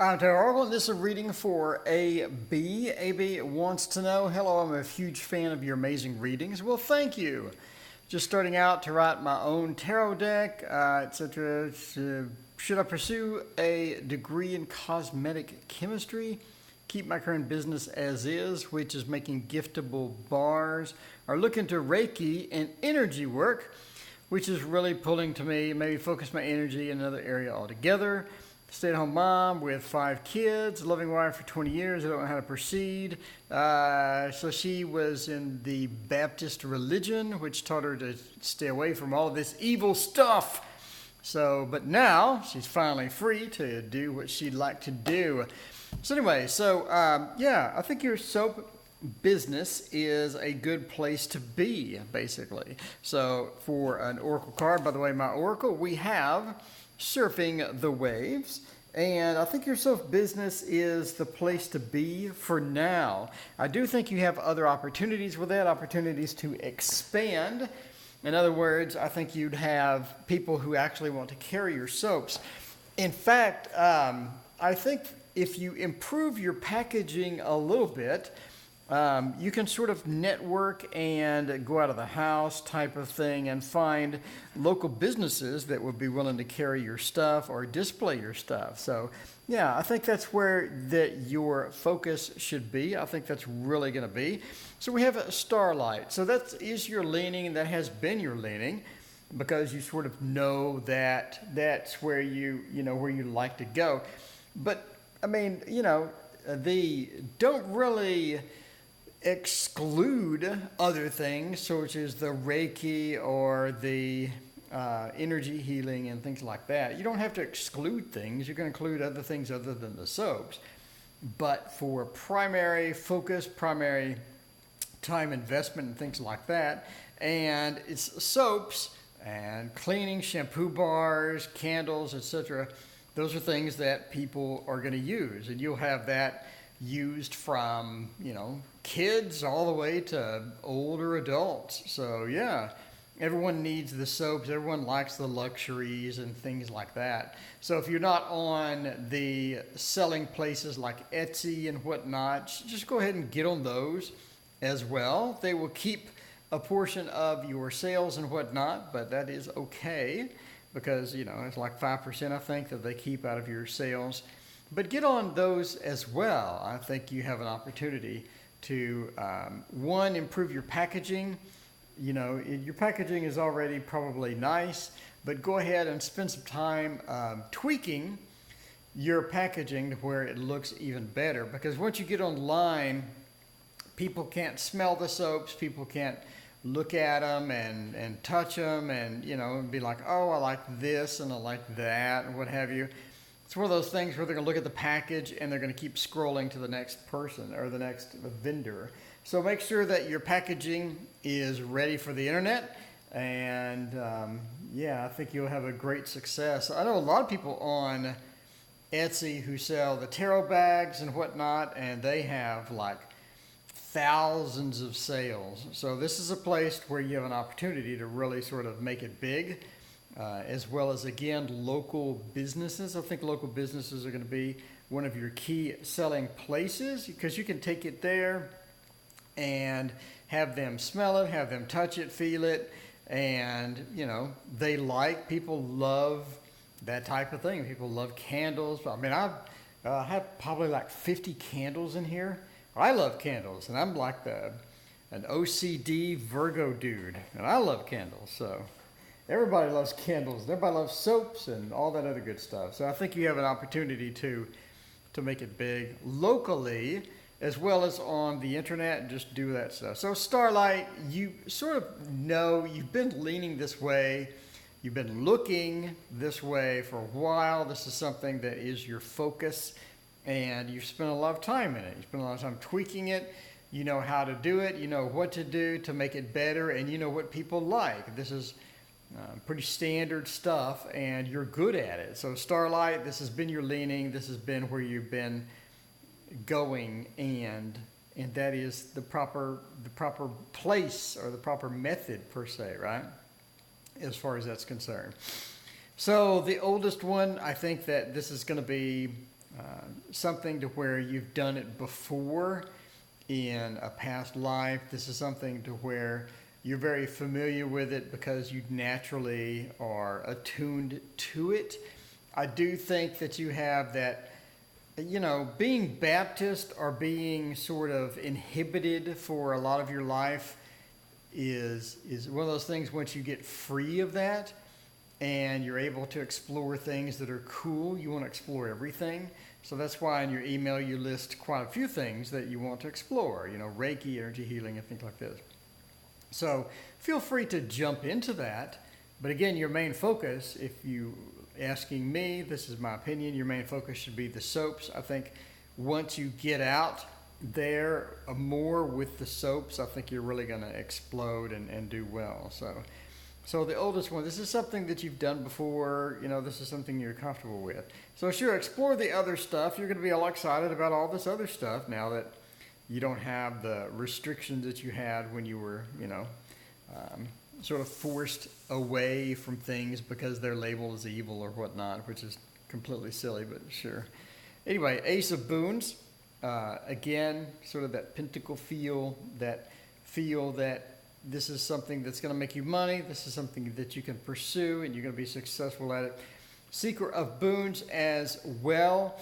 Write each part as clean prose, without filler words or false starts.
I'm Terrell, and this is a reading for AB. AB wants to know, hello, I'm a huge fan of your amazing readings. Well, thank you. Just starting out to write my own tarot deck, etc. Should I pursue a degree in cosmetic chemistry? Keep my current business as is, which is making giftable bars, or look into Reiki and energy work, which is really pulling to me, maybe focus my energy in another area altogether. Stay-at-home mom with 5 kids, loving wife for 20 years. I don't know how to proceed. So she was in the Baptist religion, which taught her to stay away from all of this evil stuff. But now she's finally free to do what she'd like to do. So anyway, I think your soap business is a good place to be, basically. So for an oracle card, by the way, my oracle, we have surfing the waves, and I think your soap business is the place to be for now. I do think you have other opportunities with that, opportunities to expand. In other words, I think you'd have people who actually want to carry your soaps. In fact, I think if you improve your packaging a little bit, you can sort of network and go out of the house type of thing and find local businesses that would be willing to carry your stuff or display your stuff. So yeah, I think that's where your focus should be. I think that's really going to be. So we have a starlight. So that is your leaning. That has been your leaning because you sort of know that that's where where you like to go. But I mean, don't really exclude other things, such as the Reiki or the energy healing and things like that. You don't have to exclude things. You can include other things other than the soaps. But for primary focus, primary time investment and things like that, and it's soaps and cleaning, shampoo bars, candles, etc. Those are things that people are going to use, and you'll have that used from, kids all the way to older adults. So yeah, everyone needs the soaps. Everyone likes the luxuries and things like that. So if you're not on the selling places like Etsy and whatnot, just go ahead and get on those as well. They will keep a portion of your sales and whatnot, but that is okay because, it's like 5%, I think, that they keep out of your sales. But get on those as well. I think you have an opportunity to, one, improve your packaging. Your packaging is already probably nice, but go ahead and spend some time tweaking your packaging to where it looks even better. Because once you get online, people can't smell the soaps, people can't look at them and touch them and, be like, oh, I like this and I like that and what have you. It's one of those things where they're going to look at the package and they're going to keep scrolling to the next person or the next vendor. So make sure that your packaging is ready for the internet. And I think you'll have a great success. I know a lot of people on Etsy who sell the tarot bags and whatnot, and they have like thousands of sales. So this is a place where you have an opportunity to really sort of make it big. As well as, again, local businesses. I think local businesses are going to be one of your key selling places because you can take it there and have them smell it, have them touch it, feel it, and, people love that type of thing. People love candles. I mean, I have probably like 50 candles in here. I love candles, and I'm like an OCD Virgo dude, and I love candles, so... Everybody loves candles. Everybody loves soaps and all that other good stuff. So I think you have an opportunity to make it big locally as well as on the internet and just do that stuff. So Starlight, you sort of know you've been leaning this way. You've been looking this way for a while. This is something that is your focus, and you've spent a lot of time in it. You spent a lot of time tweaking it. You know how to do it. You know what to do to make it better, and you know what people like. This is pretty standard stuff, and you're good at it. So Starlight, this has been your leaning. This has been where you've been going, and that is the proper place or the proper method per se, right? As far as that's concerned. So the oldest one, I think that this is going to be something to where you've done it before in a past life. This is something to where you're very familiar with it because you naturally are attuned to it. I do think that you have that, being Baptist or being sort of inhibited for a lot of your life is one of those things. Once you get free of that and you're able to explore things that are cool, you want to explore everything. So that's why in your email you list quite a few things that you want to explore, Reiki, energy healing, and things like this. So feel free to jump into that. But again, your main focus, if you asking me, this is my opinion, your main focus should be the soaps. I think once you get out there more with the soaps, I think you're really going to explode and do well. So the oldest one, this is something that you've done before, this is something you're comfortable with. So sure, explore the other stuff. You're going to be all excited about all this other stuff now that you don't have the restrictions that you had when you were, sort of forced away from things because they're labeled as evil or whatnot, which is completely silly, but sure. Anyway, Ace of Boons, again, sort of that pentacle feel that this is something that's going to make you money. This is something that you can pursue and you're going to be successful at it. Seeker of Boons as well.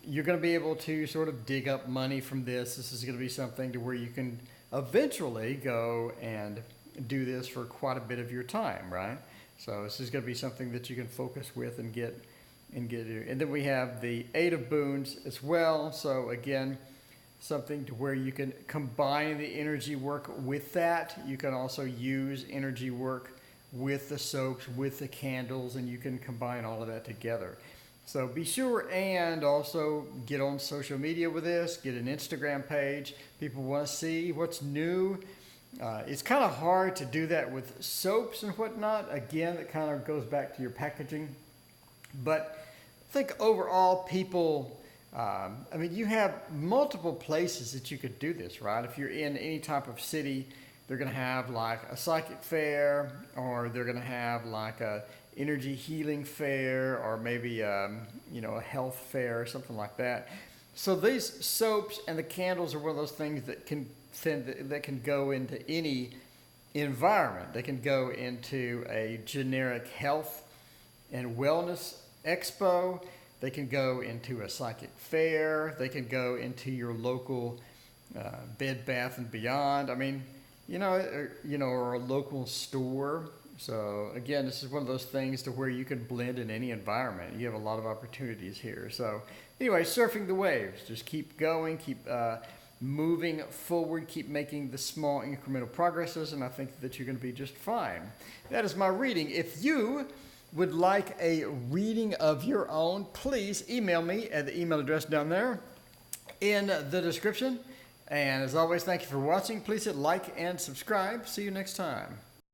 You're going to be able to sort of dig up money from this. This is going to be something to where you can eventually go and do this for quite a bit of your time, right? So this is going to be something that you can focus with and get. And then we have the Eight of Boons as well. So again, something to where you can combine the energy work with that. You can also use energy work with the soaps, with the candles, and you can combine all of that together. So be sure and also get on social media with this, get an Instagram page. People want to see what's new. It's kind of hard to do that with soaps and whatnot. Again, it kind of goes back to your packaging. But I think overall people, you have multiple places that you could do this, right? If you're in any type of city, they're going to have like a psychic fair, or they're going to have like a energy healing fair, or maybe a health fair or something like that. So these soaps and the candles are one of those things that can go into any environment. They can go into a generic health and wellness expo. They can go into a psychic fair. They can go into your local Bed Bath and Beyond. Or a local store. So again, this is one of those things to where you can blend in any environment. You have a lot of opportunities here. So anyway, surfing the waves. Just keep going, keep moving forward, keep making the small incremental progresses, and I think that you're going to be just fine. That is my reading. If you would like a reading of your own, please email me at the email address down there in the description. And as always, thank you for watching. Please hit like and subscribe. See you next time.